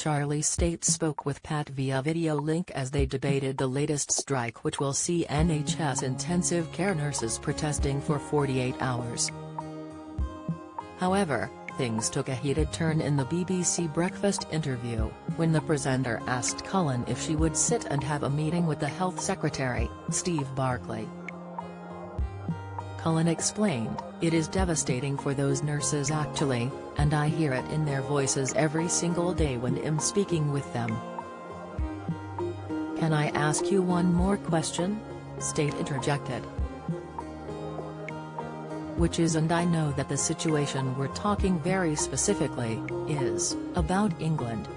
Charlie Stayt spoke with Pat via video link as they debated the latest strike, which will see NHS intensive care nurses protesting for 48 hours. However, things took a heated turn in the BBC Breakfast interview, when the presenter asked Cullen if she would sit and have a meeting with the Health Secretary, Steve Barclay. Cullen explained, "It is devastating for those nurses actually, and I hear it in their voices every single day when I'm speaking with them." "Can I ask you one more question?" Stayt interjected. "Which is, and I know that the situation we're talking very specifically, is, about England.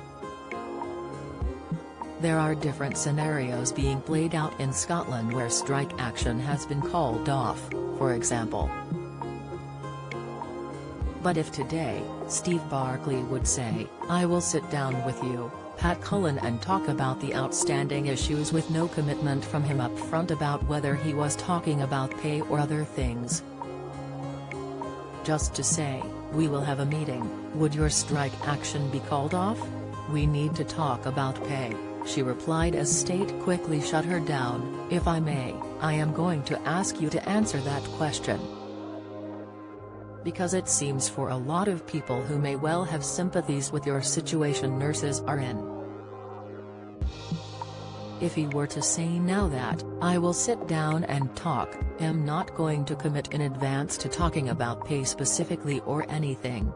There are different scenarios being played out in Scotland where strike action has been called off, for example. But if today, Steve Barclay would say, 'I will sit down with you, Pat Cullen, and talk about the outstanding issues,' with no commitment from him up front about whether he was talking about pay or other things. Just to say, 'We will have a meeting, would your strike action be called off? We need to talk about pay,'" she replied as Stayt quickly shut her down. "If I may, I am going to ask you to answer that question. Because it seems for a lot of people who may well have sympathies with your situation nurses are in. If he were to say now that, 'I will sit down and talk,' I'm not going to commit in advance to talking about pay specifically or anything.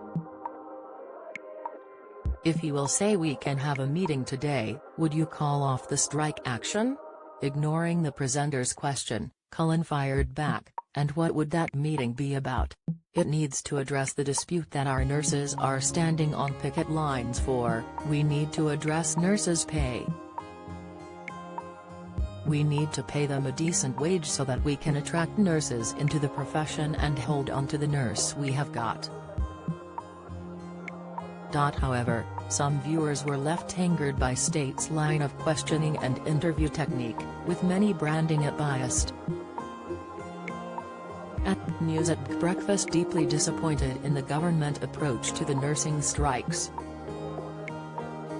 If he will say, 'We can have a meeting today, would you call off the strike action?'" Ignoring the presenter's question, Cullen fired back, "And what would that meeting be about? It needs to address the dispute that our nurses are standing on picket lines for. We need to address nurses' pay. We need to pay them a decent wage so that we can attract nurses into the profession and hold on to the nurse we have got." However, some viewers were left angered by Stayt's line of questioning and interview technique, with many branding it biased. News at Breakfast deeply disappointed in the government approach to the nursing strikes.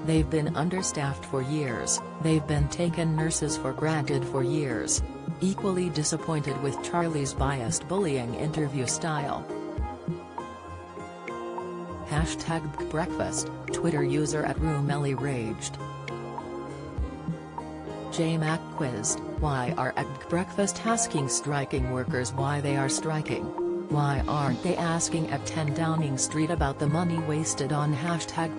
"They've been understaffed for years, they've been taking nurses for granted for years." Equally disappointed with Charlie's biased bullying interview style. #Breakfast, Twitter user @RoomEllie raged. JMac quizzed, "Why are Breakfast asking striking workers why they are striking? Why aren't they asking at 10 Downing Street about the money wasted on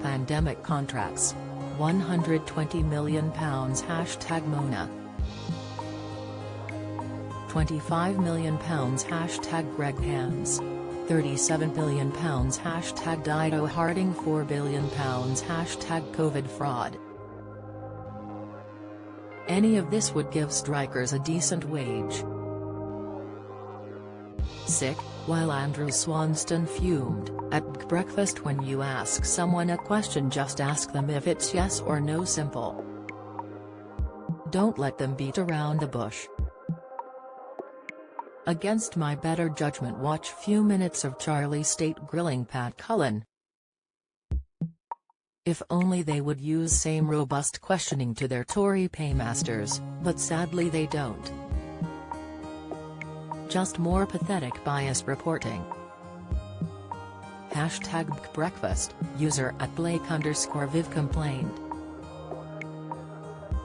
#pandemic contracts? £120 million #Mona. £25 million #Greg Hands. £37 billion Dido Harding. £4 billion #COVID fraud. Any of this would give strikers a decent wage." Sick, while Andrew Swanston fumed, "At Breakfast, when you ask someone a question, just ask them if it's yes or no, simple. Don't let them beat around the bush." Against my better judgment, watch few minutes of Charlie Stayt grilling Pat Cullen. If only they would use same robust questioning to their Tory paymasters, but sadly they don't. Just more pathetic biased reporting. #Breakfast, user @Blake_Viv complained.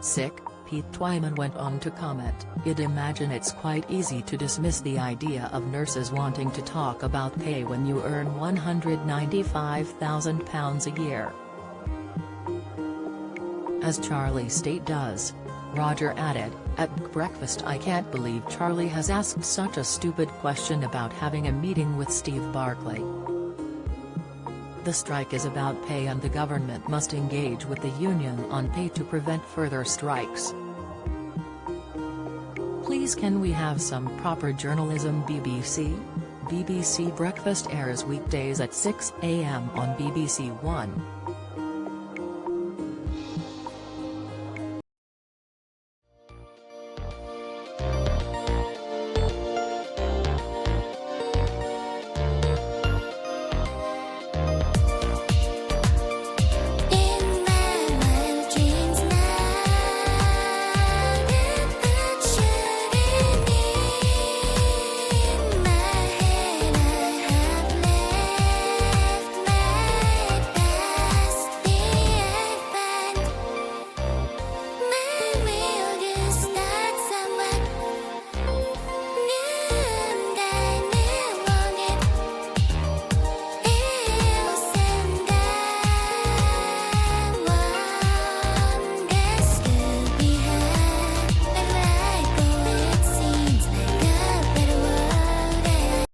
Sick, Pete Twyman went on to comment, "I'd imagine it's quite easy to dismiss the idea of nurses wanting to talk about pay when you earn £195,000 a year. As Charlie Stayt does." Roger added, "At Breakfast, I can't believe Charlie has asked such a stupid question about having a meeting with Steve Barclay. The strike is about pay and the government must engage with the union on pay to prevent further strikes. Please, can we have some proper journalism, BBC?" BBC Breakfast airs weekdays at 6 a.m. on BBC One.